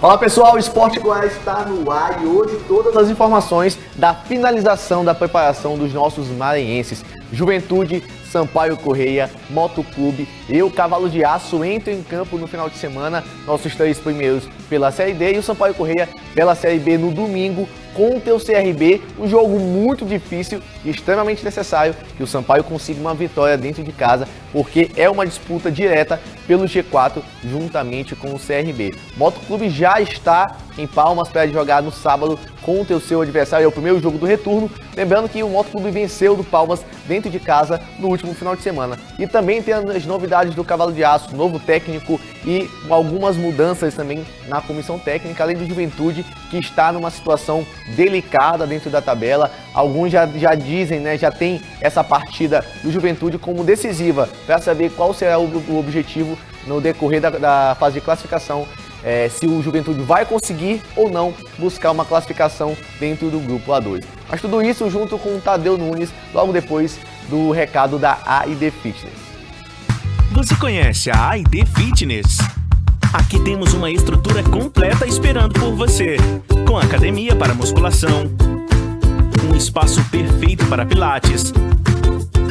Fala pessoal, o Esporte Goiás está no ar e hoje todas as informações da finalização da preparação dos nossos maranhenses. Juventude, Sampaio Corrêa, Motoclube e o Cavalo de Aço entram em campo no final de semana, nossos 3 primeiros pela Série D e o Sampaio Corrêa pela Série B no domingo contra o CRB, um jogo muito difícil e extremamente necessário que o Sampaio consiga uma vitória dentro de casa, porque é uma disputa direta pelo G4 juntamente com o CRB. O Motoclube já está em Palmas para jogar no sábado contra o seu adversário, é o primeiro jogo do retorno, lembrando que o Motoclube venceu do Palmas dentro de casa no último final de semana. E também tem as novidades do Cavalo de Aço, novo técnico e algumas mudanças também na comissão técnica, além do Juventude, que está numa situação delicada dentro da tabela. Alguns já dizem, né, já tem essa partida do Juventude como decisiva para saber qual será o objetivo no decorrer da fase de classificação, se o Juventude vai conseguir ou não buscar uma classificação dentro do grupo A2. Mas tudo isso junto com o Tadeu Nunes, logo depois do recado da A&D Fitness. Você conhece a A&D Fitness? Aqui temos uma estrutura completa esperando por você, com academia para musculação, um espaço perfeito para pilates,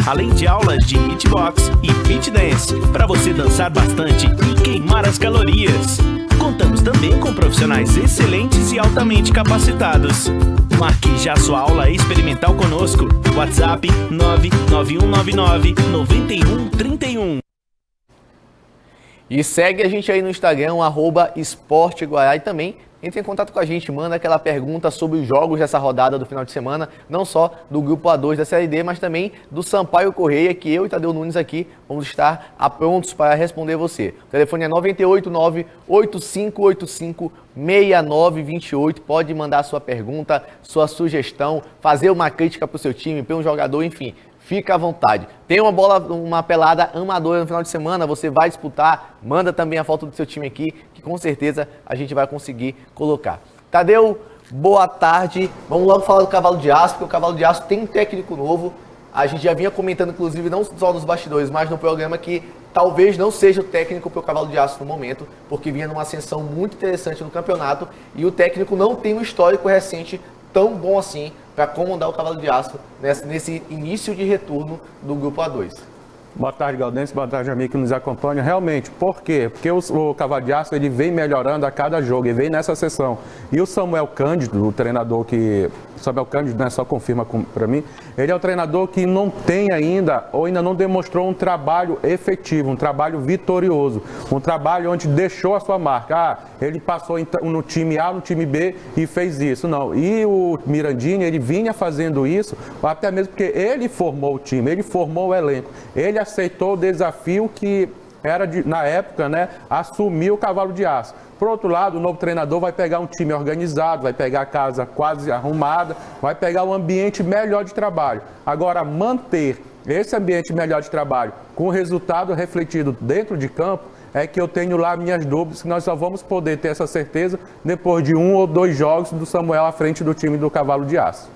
além de aulas de hitbox e fit dance, para você dançar bastante e queimar as calorias. Contamos também com profissionais excelentes e altamente capacitados. Marque já sua aula experimental conosco. WhatsApp 99199-9131. E segue a gente aí no Instagram, @esporteguará, e também entre em contato com a gente, manda aquela pergunta sobre os jogos dessa rodada do final de semana, não só do grupo A2 da Série D, mas também do Sampaio Corrêa, que eu e Tadeu Nunes aqui vamos estar prontos para responder você. O telefone é 989-8585-6928, pode mandar sua pergunta, sua sugestão, fazer uma crítica para o seu time, para um jogador, enfim. Fica à vontade. Tem uma pelada amadora no final de semana, você vai disputar, manda também a foto do seu time aqui, que com certeza a gente vai conseguir colocar. Tadeu, boa tarde. Vamos logo falar do Cavalo de Aço, porque o Cavalo de Aço tem um técnico novo. A gente já vinha comentando, inclusive, não só nos bastidores, mas no programa, que talvez não seja o técnico para o Cavalo de Aço no momento, porque vinha numa ascensão muito interessante no campeonato e o técnico não tem um histórico recente tão bom assim para comandar o Cavalo de Aço nesse início de retorno do Grupo A2. Boa tarde, Galdense. Boa tarde, amigo que nos acompanha. Realmente, por quê? Porque o Cavalo de Aço ele vem melhorando a cada jogo, ele vem nessa sessão. E o Samuel Cândido, o treinador que... Samuel Cândido, né, só confirma para mim, ele é o treinador que não tem ainda, ou ainda não demonstrou um trabalho efetivo, um trabalho vitorioso, um trabalho onde deixou a sua marca. Ele passou no time A, no time B e fez isso. Não. E o Mirandinha, ele vinha fazendo isso, até mesmo porque ele formou o time, ele formou o elenco, ele aceitou o desafio que era, na época, né, assumir o Cavalo de Aço. Por outro lado, o novo treinador vai pegar um time organizado, vai pegar a casa quase arrumada, vai pegar um ambiente melhor de trabalho. Agora, manter esse ambiente melhor de trabalho com o resultado refletido dentro de campo, é que eu tenho lá minhas dúvidas, que nós só vamos poder ter essa certeza depois de 1 ou 2 jogos do Samuel à frente do time do Cavalo de Aço.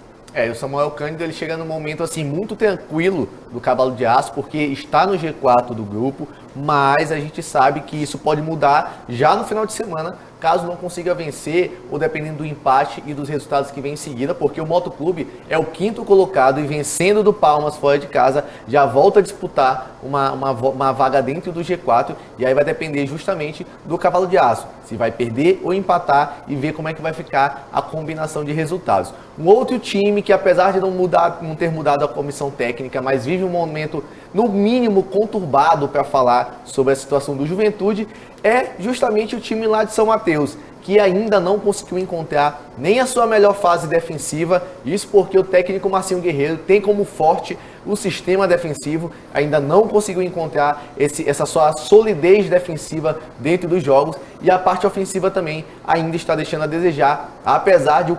O Samuel Cândido, ele chega num momento assim muito tranquilo do Cavalo de Aço, porque está no G4 do grupo, mas a gente sabe que isso pode mudar já no final de semana, caso não consiga vencer, ou dependendo do empate e dos resultados que vem em seguida, porque o Motoclube é o 5º colocado e vencendo do Palmas fora de casa, já volta a disputar uma vaga dentro do G4, e aí vai depender justamente do Cavalo de Aço, se vai perder ou empatar, e ver como é que vai ficar a combinação de resultados. Um outro time que, apesar de não ter mudado a comissão técnica, mas vive um momento, no mínimo, conturbado para falar sobre a situação do Juventude, é justamente o time lá de São Mateus, que ainda não conseguiu encontrar nem a sua melhor fase defensiva, isso porque o técnico Marcinho Guerreiro tem como forte o sistema defensivo, ainda não conseguiu encontrar essa sua solidez defensiva dentro dos jogos, e a parte ofensiva também ainda está deixando a desejar, apesar de o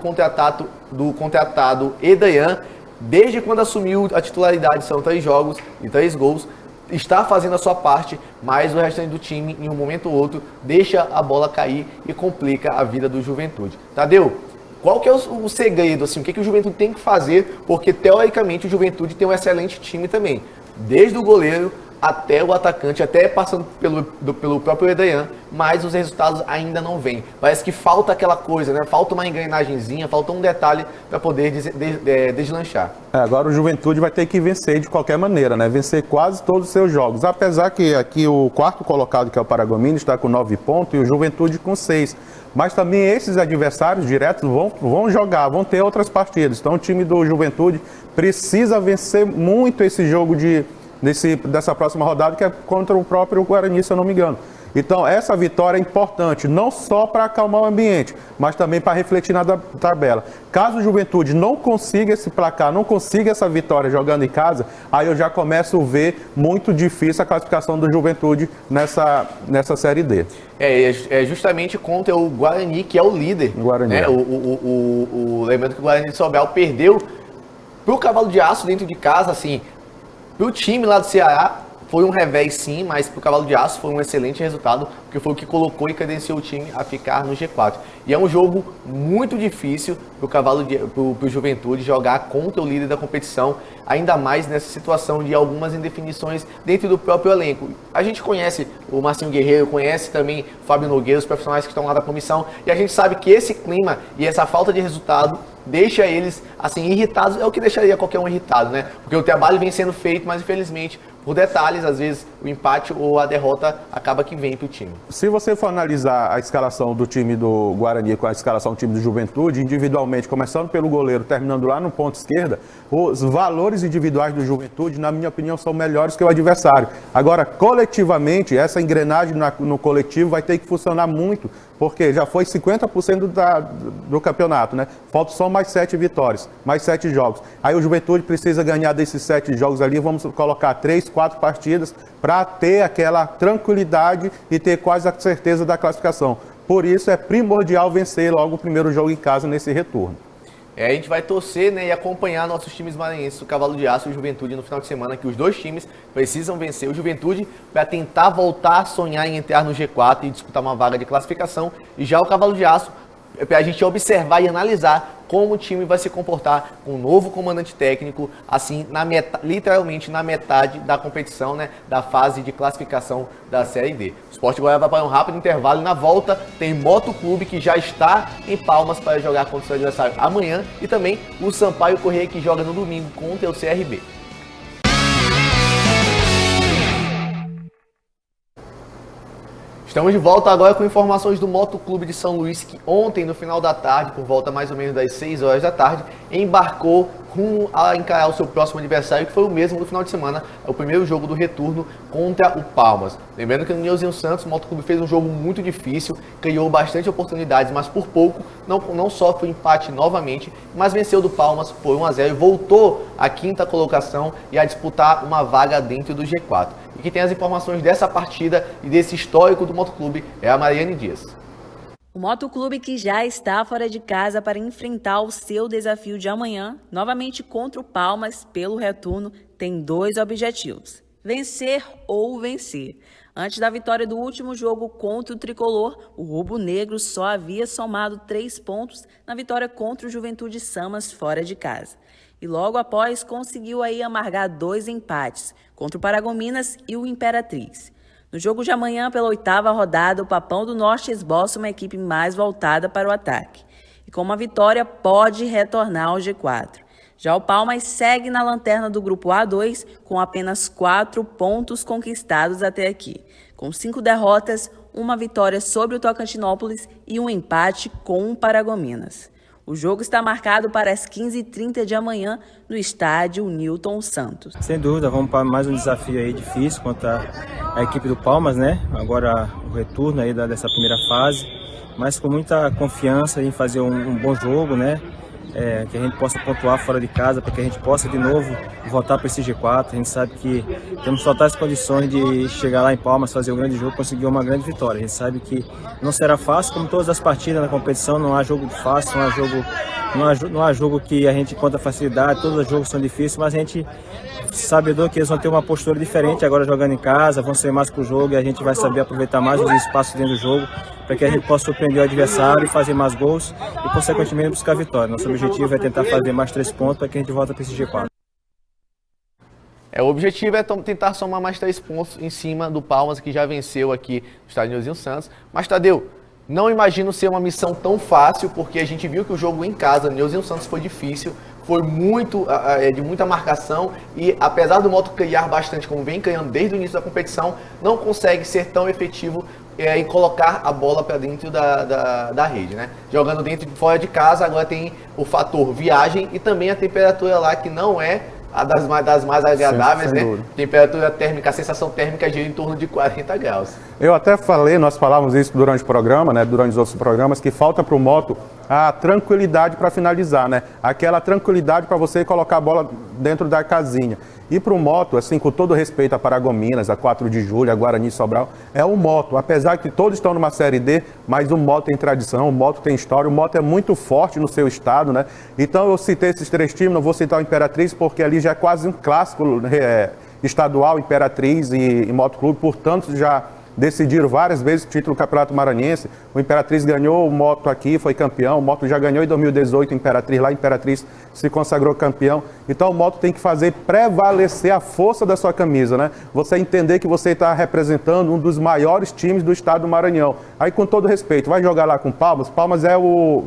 contratado Edayan, desde quando assumiu a titularidade, são 3 jogos e 3 gols, está fazendo a sua parte, mas o restante do time, em um momento ou outro, deixa a bola cair e complica a vida do Juventude. Tadeu, qual que é o segredo, assim, o que o Juventude tem que fazer? Porque, teoricamente, o Juventude tem um excelente time também. Desde o goleiro até o atacante, até passando pelo próprio Edayan, mas os resultados ainda não vêm. Parece que falta aquela coisa, né? Falta uma engrenagemzinha, falta um detalhe para poder deslanchar. Agora o Juventude vai ter que vencer de qualquer maneira, né? Vencer quase todos os seus jogos. Apesar que aqui o quarto colocado, que é o Paragominas, está com 9 pontos e o Juventude com 6. Mas também esses adversários diretos vão jogar, vão ter outras partidas. Então o time do Juventude precisa vencer muito esse jogo dessa próxima rodada, que é contra o próprio Guarani, se eu não me engano. Então essa vitória é importante, não só para acalmar o ambiente, mas também para refletir na tabela. Caso o Juventude não consiga esse placar, não consiga essa vitória jogando em casa, aí eu já começo a ver muito difícil a classificação do Juventude nessa Série D. É justamente contra o Guarani, que é o líder. Guarani. Né? Lembrando que o Guarani de Sobral perdeu para o Cavalo de Aço dentro de casa, assim, para o time lá do Ceará. Foi um revés sim, mas para o Cavalo de Aço foi um excelente resultado, porque foi o que colocou e credenciou o time a ficar no G4. E é um jogo muito difícil para o Juventude jogar contra o líder da competição, ainda mais nessa situação de algumas indefinições dentro do próprio elenco. A gente conhece o Marcinho Guerreiro, conhece também o Fábio Nogueira, os profissionais que estão lá da comissão, e a gente sabe que esse clima e essa falta de resultado deixa eles assim irritados, é o que deixaria qualquer um irritado, né? Porque o trabalho vem sendo feito, mas infelizmente por detalhes, às vezes o empate ou a derrota acaba que vem para o time. Se você for analisar a escalação do time do Guarani com a escalação do time do Juventude, individualmente, começando pelo goleiro, terminando lá no ponto esquerda, os valores individuais do Juventude, na minha opinião, são melhores que o adversário. Agora, coletivamente, essa engrenagem no coletivo vai ter que funcionar muito, porque já foi 50% do campeonato, né? Faltam só mais 7 vitórias, mais 7 jogos. Aí o Juventude precisa ganhar desses 7 jogos ali, vamos colocar 3, 4 partidas para ter aquela tranquilidade e ter quase a certeza da classificação. Por isso é primordial vencer logo o primeiro jogo em casa nesse retorno. A gente vai torcer, né, e acompanhar nossos times maranhenses, o Cavalo de Aço e o Juventude no final de semana, que os dois times precisam vencer o Juventude para tentar voltar a sonhar em entrar no G4 e disputar uma vaga de classificação. E já o Cavalo de Aço, para a gente observar e analisar como o time vai se comportar com um novo comandante técnico, assim, literalmente na metade da competição, né, da fase de classificação da Série D. O Sport Goiás vai para um rápido intervalo e na volta tem Moto Clube, que já está em Palmas para jogar contra o seu adversário amanhã, e também o Sampaio Corrêa, que joga no domingo contra o CRB. Estamos de volta agora com informações do Moto Clube de São Luís, que ontem, no final da tarde, por volta mais ou menos das 6 horas da tarde, embarcou rumo a encarar o seu próximo adversário, que foi o mesmo no final de semana, o primeiro jogo do retorno contra o Palmas. Lembrando que no Nilzinho Santos, o Moto Clube fez um jogo muito difícil, criou bastante oportunidades, mas por pouco não sofre empate novamente, mas venceu do Palmas por 1-0 e voltou à quinta colocação e a disputar uma vaga dentro do G4. E que tem as informações dessa partida e desse histórico do Moto Clube é a Mariane Dias. O Moto Clube, que já está fora de casa para enfrentar o seu desafio de amanhã, novamente contra o Palmas pelo retorno, tem 2 objetivos: vencer ou vencer. Antes da vitória do último jogo contra o Tricolor, o rubro-negro só havia somado 3 pontos na vitória contra o Juventude Samas fora de casa. E logo após conseguiu aí amargar 2 empates contra o Paragominas e o Imperatriz. No jogo de amanhã, pela 8ª rodada, o Papão do Norte esboça uma equipe mais voltada para o ataque. E com uma vitória pode retornar ao G4. Já o Palmas segue na lanterna do grupo A2 com apenas 4 pontos conquistados até aqui, com 5 derrotas, uma vitória sobre o Tocantinópolis e um empate com o Paragominas. O jogo está marcado para as 15h30 de amanhã no estádio Nilton Santos. Sem dúvida, vamos para mais um desafio aí difícil contra a equipe do Palmas, né? Agora o retorno aí dessa primeira fase, mas com muita confiança em fazer um bom jogo, né? Que a gente possa pontuar fora de casa, para que a gente possa de novo voltar para esse G4. A gente sabe que temos totais condições de chegar lá em Palmas, fazer um grande jogo, conseguir uma grande vitória. A gente sabe que não será fácil, como todas as partidas na competição, não há jogo fácil, não há jogo que a gente encontra facilidade, todos os jogos são difíceis, mas a gente sabedor que eles vão ter uma postura diferente agora jogando em casa, vão ser mais com o jogo e a gente vai saber aproveitar mais os espaços dentro do jogo para que a gente possa surpreender o adversário e fazer mais gols e, consequentemente, buscar a vitória. Nosso objetivo é tentar fazer mais 3 pontos para que a gente volte para esse G4. O objetivo é tentar somar mais 3 pontos em cima do Palmas, que já venceu aqui no estádio Nilzinho Santos. Mas, Tadeu, não imagino ser uma missão tão fácil, porque a gente viu que o jogo em casa, Nilzinho Santos, foi difícil, foi de muita marcação e, apesar do Moto criar bastante, como vem criando desde o início da competição, não consegue ser tão efetivo em colocar a bola para dentro da rede, né? Jogando dentro e fora de casa, agora tem o fator viagem e também a temperatura lá, que não é a das mais agradáveis, né? Dúvida. Temperatura térmica, a sensação térmica gira em torno de 40 graus. Eu até falei, nós falávamos isso durante o programa, né? Durante os outros programas, que falta para o Moto a tranquilidade para finalizar, né? Aquela tranquilidade para você colocar a bola dentro da casinha. E para o Moto, assim, com todo respeito a Paragominas, a 4 de julho, a Guarani Sobral, é o Moto. Apesar que todos estão numa Série D, mas o Moto tem tradição, o Moto tem história, o Moto é muito forte no seu estado, né? Então eu citei esses 3 times, não vou citar o Imperatriz, porque ali já é quase um clássico estadual, Imperatriz e Moto Clube, portanto já decidiram várias vezes o título do Campeonato Maranhense. O Imperatriz ganhou, o Moto aqui foi campeão, o Moto já ganhou em 2018 o Imperatriz, lá a Imperatriz se consagrou campeão. Então o Moto tem que fazer prevalecer a força da sua camisa, né? Você entender que você está representando um dos maiores times do estado do Maranhão. Aí, com todo respeito, vai jogar lá com Palmas? Palmas é o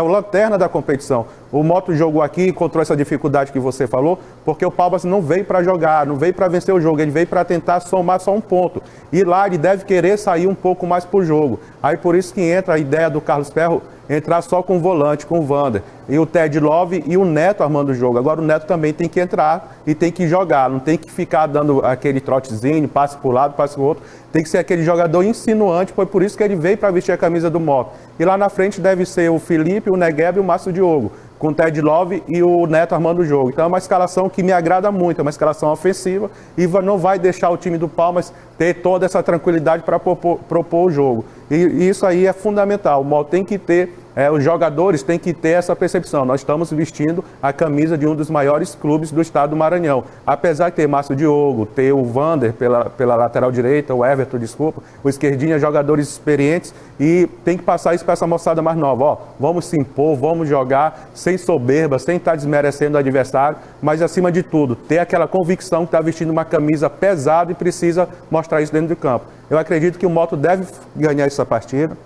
lanterna da competição. O Moto jogou aqui, encontrou essa dificuldade que você falou, porque o Palmas não veio para jogar, não veio para vencer o jogo, ele veio para tentar somar só um ponto. E lá ele deve querer sair um pouco mais pro jogo. Aí por isso que entra a ideia do Carlos Ferro entrar só com o volante, com o Vander. E o Ted Love e o Neto armando o jogo. Agora o Neto também tem que entrar e tem que jogar. Não tem que ficar dando aquele trotezinho, passe para o lado, passe para o outro. Tem que ser aquele jogador insinuante, foi por isso que ele veio para vestir a camisa do Moto. E lá na frente deve ser o Felipe, o Negueb e o Márcio Diogo, com o Ted Love e o Neto armando o jogo. Então é uma escalação que me agrada muito, é uma escalação ofensiva e não vai deixar o time do Palmas ter toda essa tranquilidade para propor o jogo. E isso aí é fundamental. O Moto tem que ter, os jogadores têm que ter essa percepção. Nós estamos vestindo a camisa de um dos maiores clubes do estado do Maranhão. Apesar de ter Márcio Diogo, ter o Vander pela lateral direita, o Everton, desculpa, o esquerdinha, jogadores experientes, e tem que passar isso para essa moçada mais nova. Ó, vamos se impor, vamos jogar sem soberba, sem estar desmerecendo o adversário, mas acima de tudo, ter aquela convicção que está vestindo uma camisa pesada e precisa mostrar isso dentro do campo. Eu acredito que o Moto deve ganhar essa partida.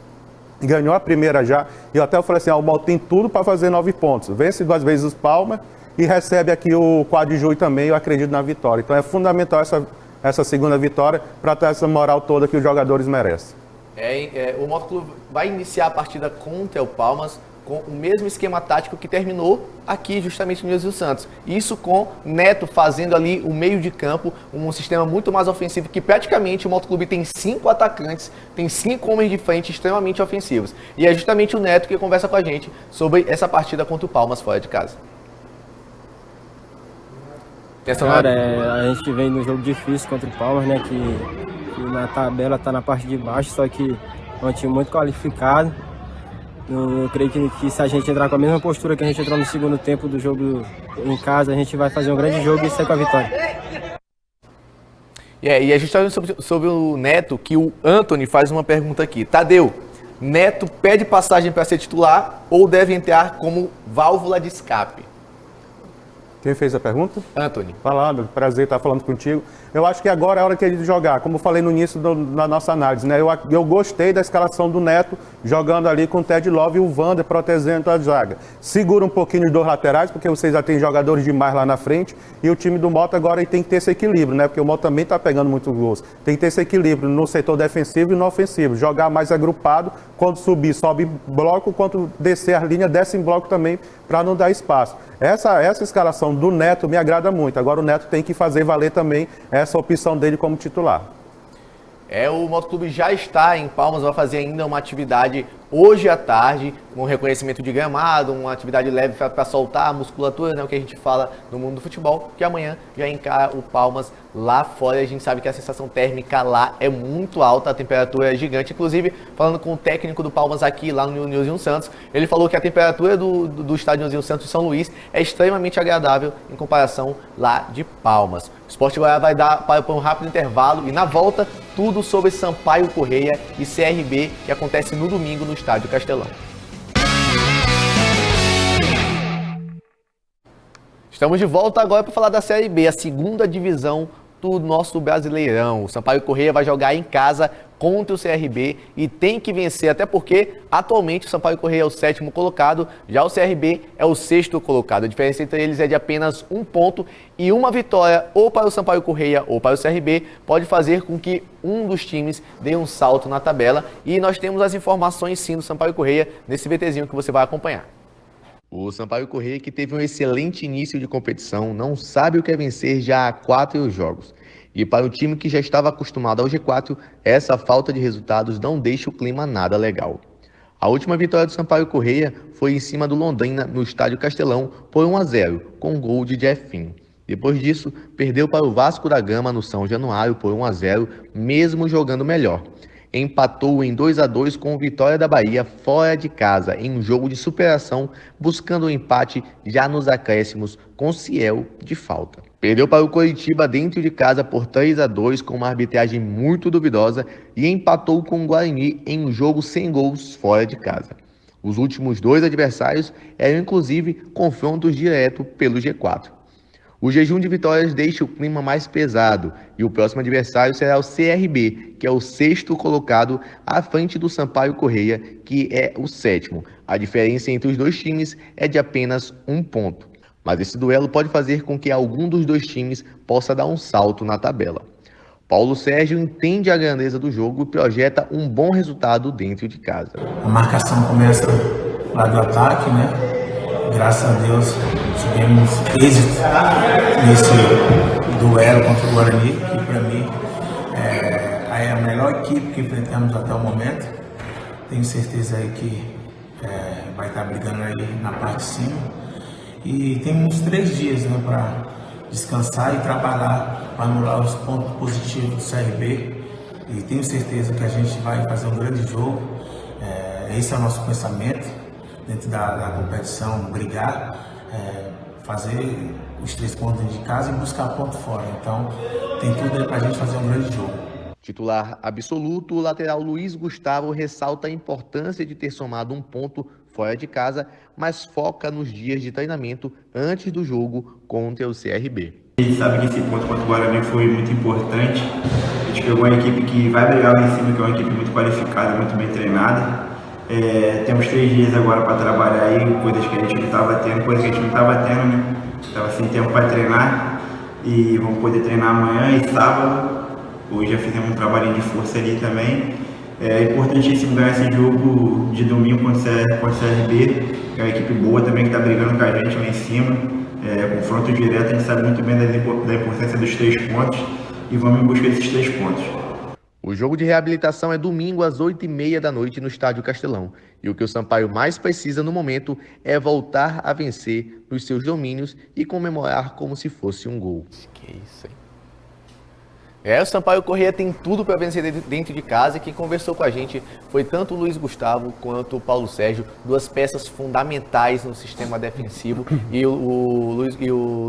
Ganhou a primeira já, e eu até falei assim, o Moto tem tudo para fazer 9 pontos. Vence 2 vezes os Palmas e recebe aqui o 4 de julho também, eu acredito na vitória. Então é fundamental essa segunda vitória para ter essa moral toda que os jogadores merecem. O Moto Clube vai iniciar a partida contra o Palmas com o mesmo esquema tático que terminou aqui justamente no Nilzinho Santos. Isso com Neto fazendo ali o meio de campo, um sistema muito mais ofensivo, que praticamente o Moto Clube tem 5 atacantes, tem 5 homens de frente extremamente ofensivos. E é justamente o Neto que conversa com a gente sobre essa partida contra o Palmas fora de casa. Cara, a gente vem num jogo difícil contra o Palmas, né, que na tabela está na parte de baixo, só que é um time muito qualificado. Eu creio que se a gente entrar com a mesma postura que a gente entrou no segundo tempo do jogo em casa, a gente vai fazer um grande jogo e sair com a vitória. E a gente está vendo sobre o Neto, que o Anthony faz uma pergunta aqui. Tadeu, Neto pede passagem para ser titular ou deve entrar como válvula de escape? Quem fez a pergunta? Anthony. Falando, prazer estar falando contigo. Eu acho que agora é a hora que ele jogar, como eu falei no início da nossa análise, né? Eu gostei da escalação do Neto, jogando ali com o Ted Love e o Vander protegendo a zaga. Segura um pouquinho os 2 laterais, porque vocês já têm jogadores demais lá na frente, e o time do Moto agora tem que ter esse equilíbrio, né? Porque o Moto também está pegando muitos gols. Tem que ter esse equilíbrio no setor defensivo e no ofensivo. Jogar mais agrupado, quando subir, sobe em bloco, quando descer a linha, desce em bloco também, para não dar espaço. Essa escalação do Neto me agrada muito. Agora o Neto tem que fazer valer também essa opção dele como titular. O Moto Clube já está em Palmas, vai fazer ainda uma atividade hoje à tarde, um reconhecimento de gramado, uma atividade leve para soltar a musculatura, né, o que a gente fala no mundo do futebol, que amanhã já encara o Palmas lá fora. A gente sabe que a sensação térmica lá é muito alta, a temperatura é gigante. Inclusive, falando com o técnico do Palmas aqui, lá no Nilzinho Santos, ele falou que a temperatura do estádio Nilzinho Santos de São Luís é extremamente agradável em comparação lá de Palmas. O Sport Goiás vai dar para um rápido intervalo e na volta, tudo sobre Sampaio Correia e CRB, que acontece no domingo no Estádio Castelão. Estamos de volta agora para falar da Série B, a segunda divisão do nosso Brasileirão. O Sampaio Corrêa vai jogar em casa contra o CRB e tem que vencer, até porque atualmente o Sampaio Corrêa é o 7º colocado, já o CRB é o 6º colocado. A diferença entre eles é de apenas 1 ponto e uma vitória ou para o Sampaio Corrêa ou para o CRB pode fazer com que um dos times dê um salto na tabela. E nós temos as informações sim do Sampaio Corrêa nesse VTzinho que você vai acompanhar. O Sampaio Corrêa, que teve um excelente início de competição, não sabe o que é vencer já há 4 jogos. E para o time que já estava acostumado ao G4, essa falta de resultados não deixa o clima nada legal. A última vitória do Sampaio Corrêa foi em cima do Londrina no Estádio Castelão por 1-0, com gol de Jefinho. Depois disso, perdeu para o Vasco da Gama no São Januário por 1-0, mesmo jogando melhor. Empatou em 2-2 com o Vitória da Bahia fora de casa em um jogo de superação, buscando o empate já nos acréscimos com Ciel de falta. Perdeu para o Coritiba dentro de casa por 3-2 com uma arbitragem muito duvidosa e empatou com o Guarani em um jogo sem gols fora de casa. Os últimos 2 adversários eram inclusive confrontos direto pelo G4. O jejum de vitórias deixa o clima mais pesado e o próximo adversário será o CRB, que é o 6º colocado à frente do Sampaio Corrêa, que é o 7º. A diferença entre os dois times é de apenas 1 ponto. Mas esse duelo pode fazer com que algum dos dois times possa dar um salto na tabela. Paulo Sérgio entende a grandeza do jogo e projeta um bom resultado dentro de casa. A marcação começa lá do ataque, né? Graças a Deus tivemos êxito nesse duelo contra o Guarani, que para mim é a melhor equipe que enfrentamos até o momento. Tenho certeza aí que vai estar brigando aí na parte de cima. E temos 3 dias, né, para descansar e trabalhar para anular os pontos positivos do CRB. E tenho certeza que a gente vai fazer um grande jogo. Esse é o nosso pensamento dentro da competição, brigar, fazer os 3 pontos dentro de casa e buscar ponto fora. Então, tem tudo aí para a gente fazer um grande jogo. Titular absoluto, o lateral Luiz Gustavo ressalta a importância de ter somado 1 ponto fora de casa, mas foca nos dias de treinamento antes do jogo contra o CRB. A gente sabe que esse ponto contra o Guarani foi muito importante. A gente pegou uma equipe que vai brigar lá em cima, que é uma equipe muito qualificada, muito bem treinada. Temos 3 dias agora para trabalhar aí, coisas que a gente não estava tendo, coisas que a gente não estava tendo, né? Estava sem tempo para treinar e vamos poder treinar amanhã e sábado. Hoje já fizemos um trabalhinho de força ali também. É importantíssimo ganhar esse jogo de domingo contra o CRB, que é uma equipe boa também que está brigando com a gente lá em cima. Confronto direto, a gente sabe muito bem da importância dos 3 pontos e vamos em busca desses 3 pontos. O jogo de reabilitação é domingo às 8h30 da noite no Estádio Castelão. E o que o Sampaio mais precisa no momento é voltar a vencer nos seus domínios e comemorar como se fosse um gol. Que isso, hein? O Sampaio Corrêa tem tudo para vencer dentro de casa e quem conversou com a gente foi tanto o Luiz Gustavo quanto o Paulo Sérgio, 2 peças fundamentais no sistema defensivo e o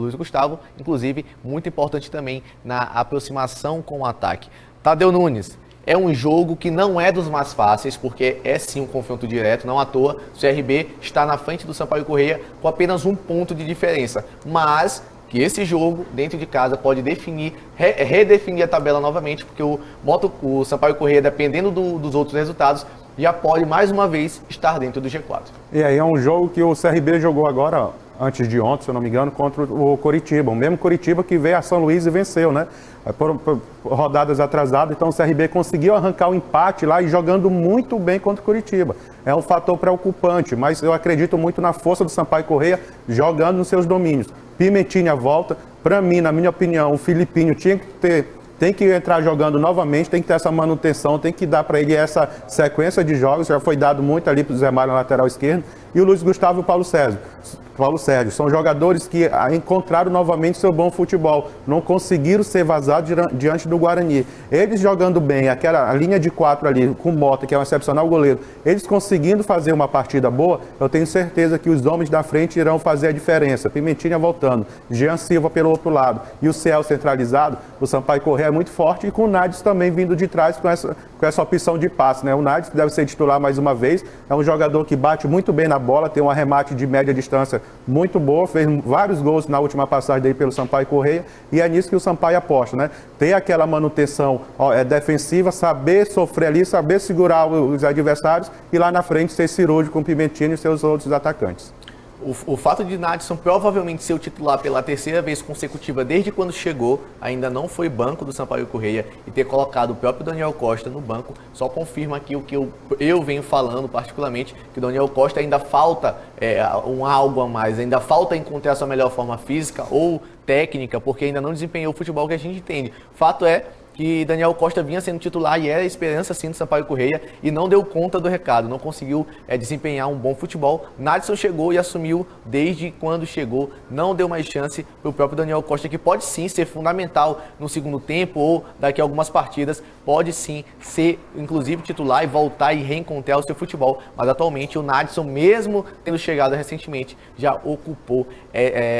Luiz Gustavo, inclusive, muito importante também na aproximação com o ataque. Tadeu Nunes, é um jogo que não é dos mais fáceis, porque é sim um confronto direto, não à toa, o CRB está na frente do Sampaio Corrêa com apenas 1 ponto de diferença, mas que esse jogo, dentro de casa, pode redefinir a tabela novamente, porque o Sampaio Corrêa, dependendo dos outros resultados, já pode mais uma vez estar dentro do G4. E aí é um jogo que o CRB jogou agora, antes de ontem, se eu não me engano, contra o Coritiba. O mesmo Coritiba que veio a São Luís e venceu, né? Por rodadas atrasadas, então o CRB conseguiu arrancar o empate lá e jogando muito bem contra o Coritiba. É um fator preocupante, mas eu acredito muito na força do Sampaio Corrêa jogando nos seus domínios. Pimentinha volta, para mim, na minha opinião, o Filipinho tem que entrar jogando novamente, tem que ter essa manutenção, tem que dar para ele essa sequência de jogos, já foi dado muito ali para o Zé Mário na lateral esquerda, e o Luiz Gustavo e o Paulo Sérgio, são jogadores que encontraram novamente seu bom futebol, não conseguiram ser vazados diante do Guarani. Eles jogando bem, a linha de 4 ali, com o Mota, que é um excepcional goleiro, eles conseguindo fazer uma partida boa, eu tenho certeza que os homens da frente irão fazer a diferença. Pimentinha voltando, Jean Silva pelo outro lado, e o Ciel centralizado, o Sampaio Corrêa é muito forte, e com o Nádiz também vindo de trás com essa opção de passe, né? O Nádiz, que deve ser titular mais uma vez, é um jogador que bate muito bem na bola, tem um arremate de média distância muito boa, fez vários gols na última passagem dele pelo Sampaio Corrêa, e é nisso que o Sampaio aposta, né? Ter aquela manutenção defensiva, saber sofrer ali, saber segurar os adversários e lá na frente ser cirúrgico com o Pimentino e seus outros atacantes. O fato de Nadson provavelmente ser o titular pela terceira vez consecutiva desde quando chegou, ainda não foi banco do Sampaio Corrêa, e ter colocado o próprio Daniel Costa no banco, só confirma aqui o que eu venho falando particularmente, que o Daniel Costa ainda falta algo a mais, ainda falta encontrar sua melhor forma física ou técnica, porque ainda não desempenhou o futebol que a gente entende. Fato é que Daniel Costa vinha sendo titular e era a esperança sim do Sampaio Corrêa e não deu conta do recado, não conseguiu desempenhar um bom futebol. Nadson chegou e assumiu desde quando chegou, não deu mais chance para o próprio Daniel Costa, que pode sim ser fundamental no segundo tempo ou daqui a algumas partidas, pode sim ser inclusive titular e voltar e reencontrar o seu futebol, mas atualmente o Nadson, mesmo tendo chegado recentemente, já ocupou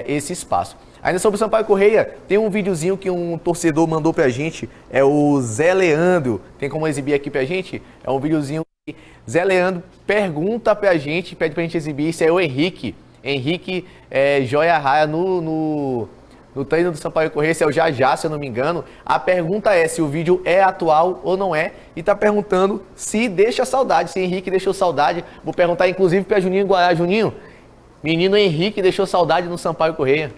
esse espaço. Ainda sobre o Sampaio Corrêa, tem um videozinho que um torcedor mandou pra gente, é o Zé Leandro, tem como exibir aqui pra gente? É um videozinho que Zé Leandro pergunta pra gente, pede pra gente exibir, isso é o Henrique Joia Raia no treino do Sampaio Corrêa, esse é o Jajá, se eu não me engano. A pergunta é se o vídeo é atual ou não é, e tá perguntando se deixa saudade, se Henrique deixou saudade. Vou perguntar inclusive pra Juninho Guará. Juninho, menino Henrique deixou saudade no Sampaio Corrêa?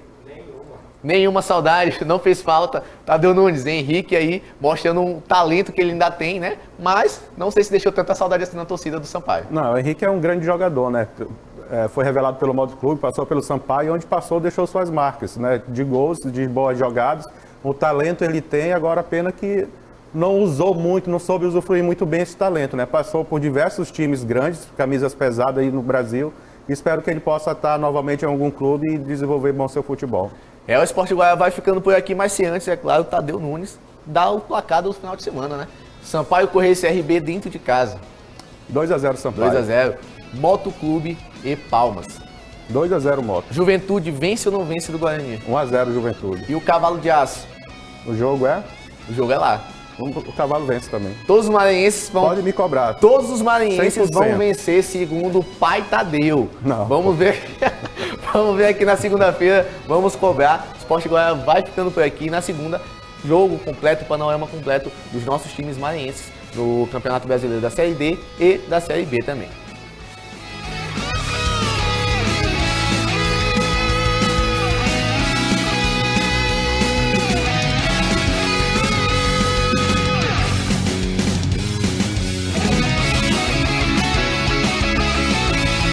Nenhuma saudade, não fez falta. Tadeu Nunes, Henrique aí mostrando um talento que ele ainda tem, né? Mas não sei se deixou tanta saudade assim na torcida do Sampaio. Não, o Henrique é um grande jogador, né? Foi revelado pelo Modo Clube, passou pelo Sampaio, e onde passou deixou suas marcas, né? De gols, de boas jogadas. O talento ele tem, agora a pena que não usou muito, não soube usufruir muito bem esse talento, né? Passou por diversos times grandes, camisas pesadas aí no Brasil. Espero que ele possa estar novamente em algum clube e desenvolver bom seu futebol. O Sport Guará vai ficando por aqui, mas se antes, é claro, o Tadeu Nunes dá o placar do final de semana, né? Sampaio Corrêa e CRB dentro de casa. 2-0 Sampaio. 2-0. Moto Clube e Palmas. 2-0 Moto. Juventude vence ou não vence do Guarani? 1-0 Juventude. E o Cavalo de Aço? O jogo é? O jogo é lá. O Cavalo vence também. Todos os maranhenses vão... Pode me cobrar. Todos os maranhenses 100%. vão vencer, segundo o Pai Tadeu. Não. Vamos ver. Vamos ver aqui na segunda-feira. Vamos cobrar. O Sport Guará vai ficando por aqui. Na segunda, jogo completo, panorama completo dos nossos times maranhenses no Campeonato Brasileiro da Série D e da Série B também.